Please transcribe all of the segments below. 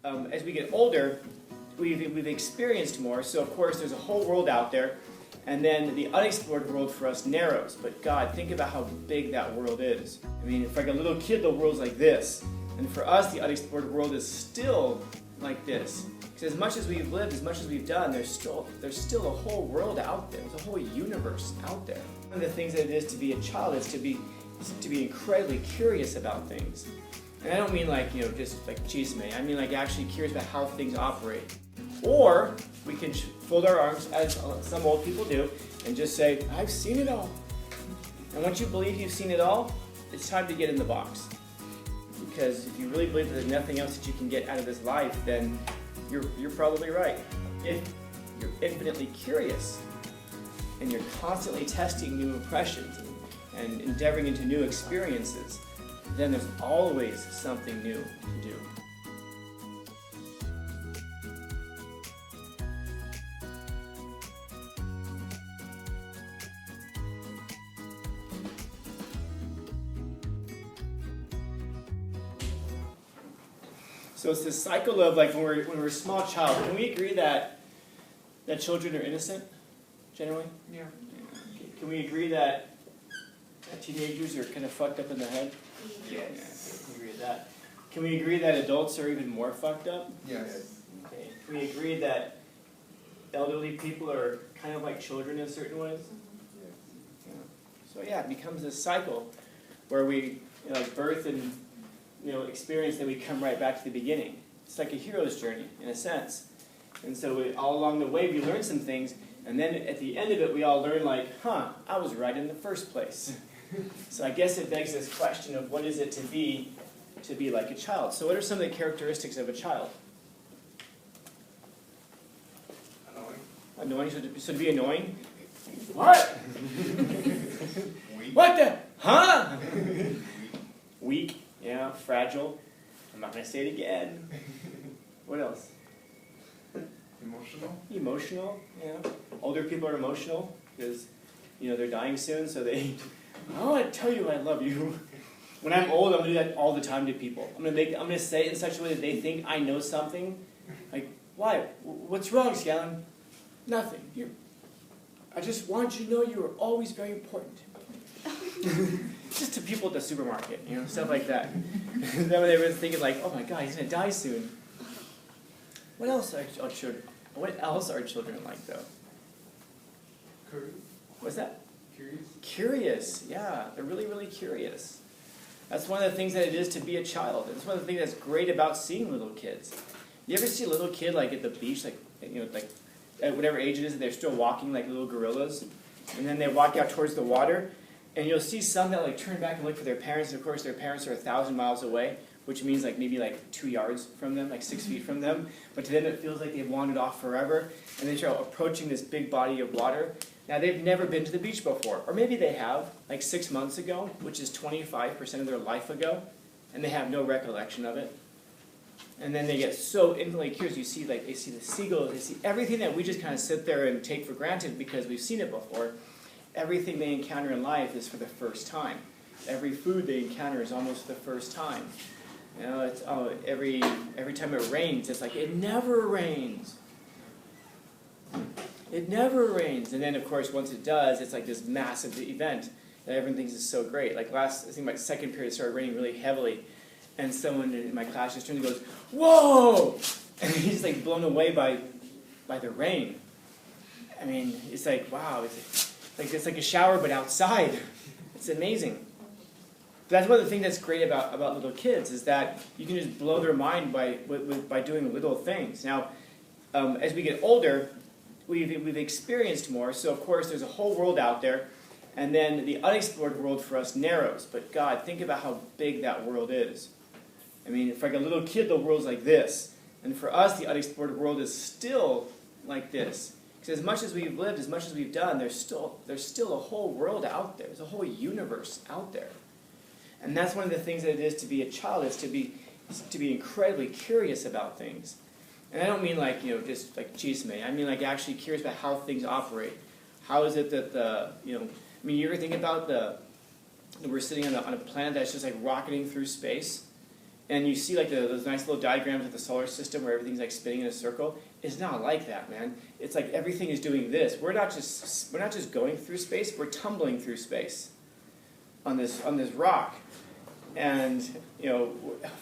as we get older, we've experienced more, so of course there's a whole world out there, and then the unexplored world for us narrows. But God, think about how big that world is. I mean, for like a little kid, the world's like this, and for us, the unexplored world is still like this. Because as much as we've lived, as much as we've done, there's still a whole world out there. There's a whole universe out there. One of the things that it is to be a child is to be incredibly curious about things. And I don't mean like, just like chisme. I mean like actually curious about how things operate. Or we can fold our arms, as some old people do, and just say, I've seen it all. And once you believe you've seen it all, it's time to get in the box. Because if you really believe that there's nothing else that you can get out of this life, then you're probably right. If you're infinitely curious and you're constantly testing new impressions and endeavoring into new experiences, then there's always something new to do. So it's this cycle of like when we're a small child. Can we agree that children are innocent, generally? Yeah. Can we agree that teenagers are kind of fucked up in the head? Yes. Yeah, can we agree with that? Can we agree that adults are even more fucked up? Yes. Okay. Can we agree that elderly people are kind of like children in certain ways? Yes. Yeah. So yeah, it becomes this cycle where we like birth and experience, then we come right back to the beginning. It's like a hero's journey, in a sense. And so all along the way, we learn some things, and then at the end of it, we all learn like, I was right in the first place. So I guess it begs this question of what is it to be like a child? So what are some of the characteristics of a child? Annoying. So to be annoying? What? Weak. What the? Huh? Weak. Yeah, fragile. I'm not going to say it again. What else? Emotional. Emotional, yeah. Older people are emotional because, they're dying soon, so they, I want to tell you I love you. When I'm old, I'm going to do that all the time to people. I'm going to say it in such a way that they think I know something. Like, why? What's wrong, Scallon? Nothing. I just want you to know you are always very important. Just to people at the supermarket, stuff like that. Then they were thinking like, oh my God, he's going to die soon. What else are children like, though? Curious. What's that? Curious. Curious, yeah. They're really, really curious. That's one of the things that it is to be a child. It's one of the things that's great about seeing little kids. You ever see a little kid like at the beach, like at whatever age it is, they're still walking like little gorillas, and then they walk out towards the water, and you'll see some that like turn back and look for their parents, and of course their parents are 1,000 miles away, which means like maybe like 2 yards from them, like 6 feet from them. But to them it feels like they've wandered off forever, and they start approaching this big body of water. Now they've never been to the beach before, or maybe they have, like 6 months ago, which is 25% of their life ago, and they have no recollection of it. And then they get so infinitely curious. They see the seagulls, they see everything that we just kind of sit there and take for granted because we've seen it before. Everything they encounter in life is for the first time. Every food they encounter is almost the first time. It's every time it rains, it's like it never rains. It never rains. And then of course once it does, it's like this massive event that everyone thinks is so great. Like I think my second period started raining really heavily, and someone in my class just turned and goes, "Whoa!" And he's like blown away by the rain. I mean, it's like wow, it's like a shower but outside. It's amazing. That's one of the things that's great about little kids is that you can just blow their mind by doing little things. Now, as we get older, we've experienced more, so of course there's a whole world out there, and then the unexplored world for us narrows. But God, think about how big that world is. I mean, for like a little kid, the world's like this, and for us, the unexplored world is still like this. Because as much as we've lived, as much as we've done, there's still a whole world out there. There's a whole universe out there. And that's one of the things that it is to be a child, is to be incredibly curious about things. And I don't mean like, just like chisme. I mean like actually curious about how things operate. How is it that you ever think about we're sitting on a planet that's just like rocketing through space, and you see like those nice little diagrams of the solar system where everything's like spinning in a circle. It's not like that, man. It's like everything is doing this. We're not just going through space. We're tumbling through space on this rock. And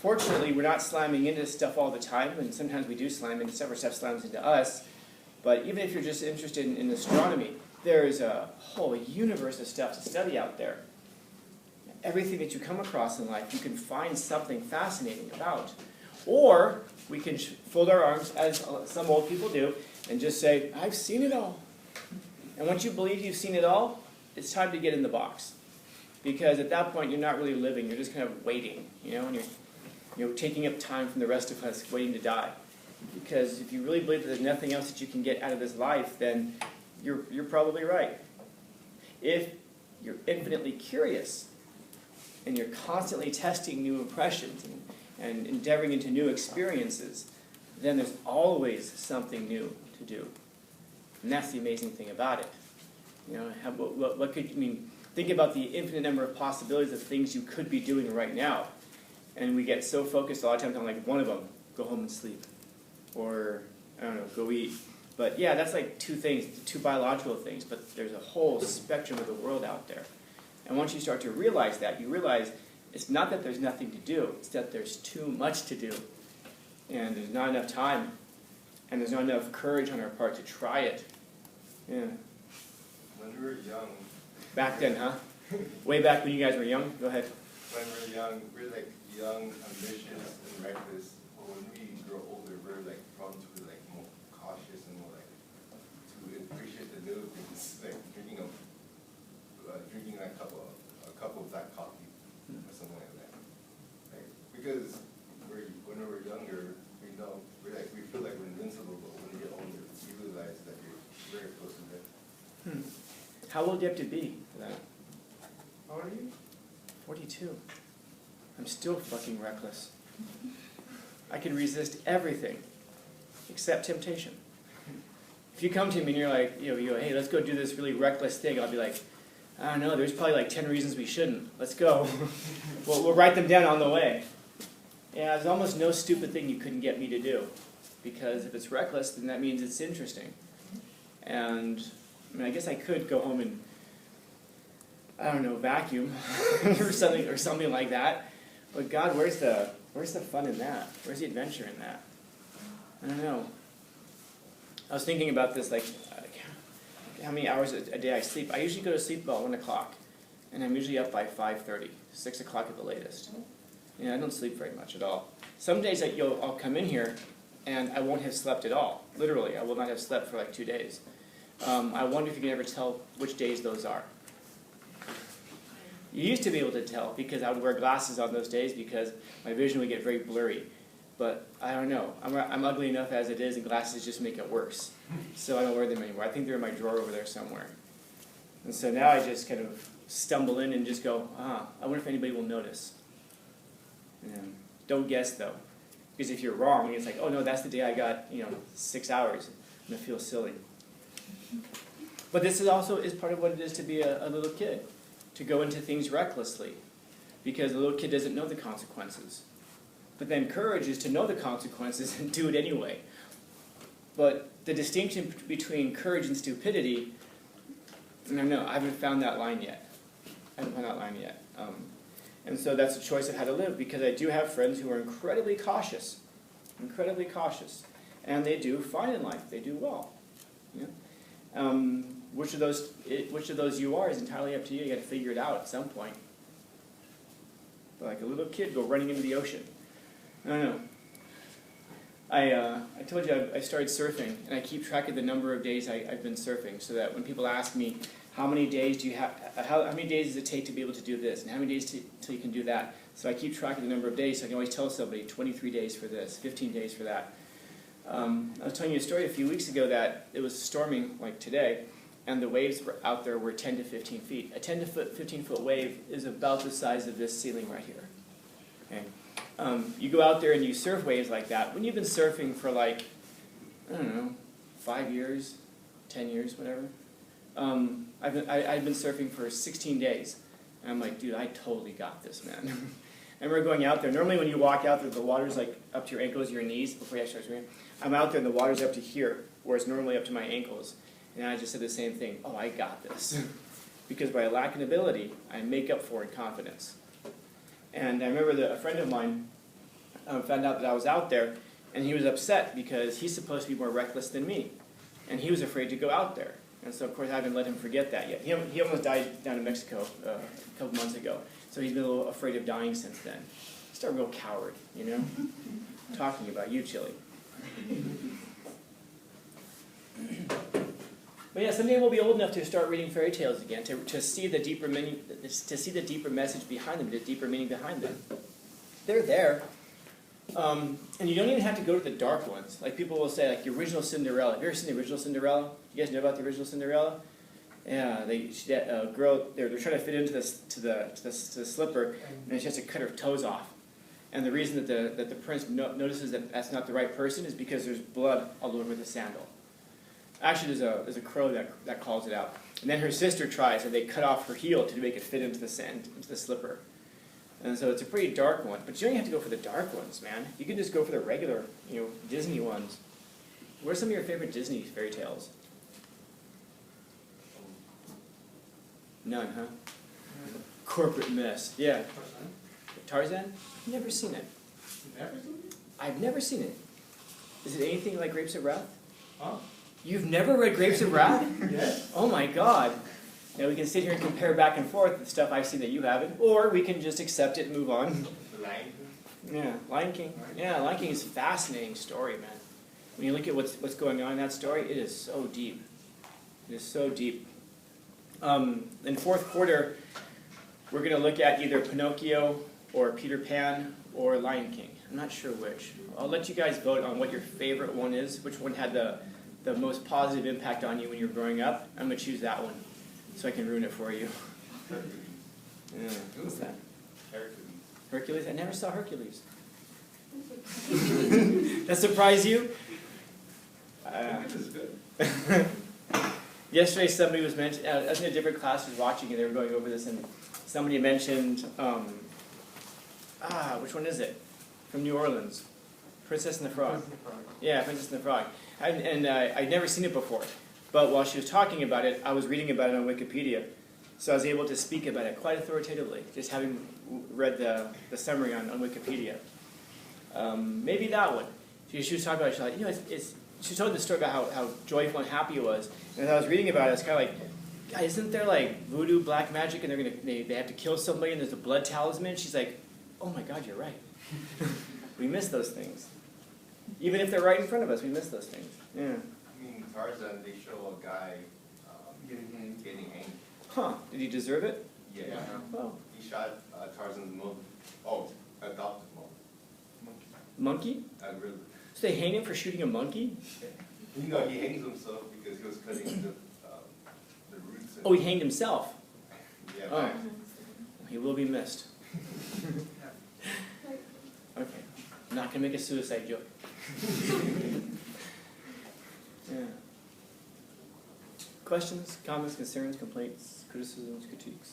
fortunately, we're not slamming into stuff all the time. And sometimes we do slam into stuff, or stuff slams into us. But even if you're just interested in astronomy, there is a whole universe of stuff to study out there. Everything that you come across in life, you can find something fascinating about. Or we can fold our arms, as some old people do, and just say, I've seen it all. And once you believe you've seen it all, it's time to get in the box. Because at that point, you're not really living, you're just kind of waiting, and you're taking up time from the rest of us waiting to die. Because if you really believe that there's nothing else that you can get out of this life, then you're probably right. If you're infinitely curious, and you're constantly testing new impressions and endeavoring into new experiences, then there's always something new to do. And that's the amazing thing about it. What could you mean? Think about the infinite number of possibilities of things you could be doing right now. And we get so focused a lot of times on like one of them, go home and sleep. Or, I don't know, go eat. But yeah, that's like two things, two biological things, but there's a whole spectrum of the world out there. And once you start to realize that, you realize it's not that there's nothing to do, it's that there's too much to do. And there's not enough time. And there's not enough courage on our part to try it. Yeah. When we were young. Back then, huh? Way back when you guys were young? Go ahead. When we're young, we're like young, ambitious, and reckless. But when we grow older, we're like prone to be like more cautious and more like to appreciate the little things, like drinking a cup of black coffee or something like that. Like, because when we're younger, we feel like we're invincible, but when we get older, we realize that we're very close to death. How old do you have to be for that? How old are you? 42. I'm still fucking reckless. I can resist everything except temptation. If you come to me and you're like, you go, hey, let's go do this really reckless thing, I'll be like, I don't know, there's probably like 10 reasons we shouldn't. Let's go. We'll write them down on the way. Yeah, there's almost no stupid thing you couldn't get me to do. Because if it's reckless, then that means it's interesting. And I guess I could go home and, I don't know, vacuum or something like that. But God, where's the fun in that? Where's the adventure in that? I don't know. I was thinking about this, like how many hours a day I sleep. I usually go to sleep about 1 o'clock, and I'm usually up by 5:30, 6 o'clock at the latest. I don't sleep very much at all. Some days I'll come in here, and I won't have slept at all. Literally, I will not have slept for like 2 days. I wonder if you can ever tell which days those are. You used to be able to tell because I would wear glasses on those days because my vision would get very blurry. But I don't know. I'm ugly enough as it is, and glasses just make it worse. So I don't wear them anymore. I think they're in my drawer over there somewhere. And so now I just kind of stumble in and just go, I wonder if anybody will notice. Don't guess, though. Because if you're wrong, it's like, oh, no, that's the day I got 6 hours. I'm going to feel silly. But this is also part of what it is to be a little kid, to go into things recklessly, because a little kid doesn't know the consequences. But then courage is to know the consequences and do it anyway. But the distinction between courage and stupidity, I don't know, I haven't found that line yet. And so that's a choice of how to live, because I do have friends who are incredibly cautious, and they do fine in life. They do well. Which of those you are is entirely up to you. You got to figure it out at some point. But like a little kid, go running into the ocean. I don't know. I told you I started surfing, and I keep track of the number of days I've been surfing, so that when people ask me, how many days do you have? How many days does it take to be able to do this, and how many days till you can do that? So I keep track of the number of days, so I can always tell somebody 23 days for this, 15 days for that. I was telling you a story a few weeks ago that it was storming like today, and the waves were out there were 10 to 15 feet. A 10 to 15 foot wave is about the size of this ceiling right here. Okay. You go out there and you surf waves like that. When you've been surfing for like, I don't know, 5 years, 10 years, whatever. I've been surfing for 16 days. And I'm like, dude, I totally got this, man. I remember going out there. Normally when you walk out there, the water's like up to your ankles, your knees, before you actually start swimming. I'm out there and the water's up to here, where it's normally up to my ankles. And I just said the same thing, oh, I got this. Because by lack of ability, I make up for it in confidence. And I remember that a friend of mine found out that I was out there, and he was upset because he's supposed to be more reckless than me. And he was afraid to go out there. And so, of course, I haven't let him forget that yet. He almost died down in Mexico a couple months ago. So he's been a little afraid of dying since then. Just a real coward, you know? Talking about you, Chili. But yeah, someday we'll be old enough to start reading fairy tales again, to see the deeper meaning, to see the deeper message behind them, the deeper meaning behind them. They're there. And you don't even have to go to the dark ones. Like people will say, like the original Cinderella. Have you ever seen the original Cinderella? You guys know about the original Cinderella? Yeah, a girl. They're trying to fit into the slipper, and she has to cut her toes off. And the reason that the prince notices that that's not the right person is because there's blood all over the sandal. Actually, there's a crow that calls it out. And then her sister tries, and they cut off her heel to make it fit into the sand, into the slipper. And so it's a pretty dark one. But you don't even have to go for the dark ones, man. You can just go for the regular, Disney ones. What are some of your favorite Disney fairy tales? None, huh? Corporate mess. Yeah. Tarzan? I've never seen it. Never seen it? I've never seen it. Is it anything like Grapes of Wrath? Huh? You've never read Grapes of Wrath? Yes. Oh my God. Now we can sit here and compare back and forth the stuff I've seen that you haven't, or we can just accept it and move on. The Lion King? Yeah, Lion King. Yeah, Lion King is a fascinating story, man. When you look at what's going on in that story, it is so deep. It is so deep. In fourth quarter, we're going to look at either Pinocchio or Peter Pan or Lion King. I'm not sure which. I'll let you guys vote on what your favorite one is, which one had the most positive impact on you when you were growing up. I'm going to choose that one, so I can ruin it for you. Yeah, what's that? Hercules. Hercules? I never saw Hercules. That surprised you? This is good. Yesterday somebody was mentioning, I was in a different class, was watching, and they were going over this, and somebody mentioned, which one is it? From New Orleans. Princess and the Frog. Yeah, Princess and the Frog. And I'd never seen it before. But while she was talking about it, I was reading about it on Wikipedia. So I was able to speak about it quite authoritatively, just having read the summary on Wikipedia. Maybe that one. She was talking about it, she was like, she told the story about how joyful and happy it was. And as I was reading about it, it's kind of like, God, isn't there like voodoo, black magic, and they have to kill somebody and there's a blood talisman? She's like, oh my God, you're right. We miss those things. Even if they're right in front of us, we miss those things. Yeah. I mean, Tarzan, they show a guy getting hanged. Huh, did he deserve it? Yeah. Oh. He shot Tarzan's mother. Oh, adopted mother. Monkey? Really. So they hang him for shooting a monkey? He hangs himself because he was cutting the roots. Oh, he hanged himself? Yeah. Oh. He will be missed. Okay. I'm not going to make a suicide joke. Yeah. Questions, comments, concerns, complaints, criticisms, critiques?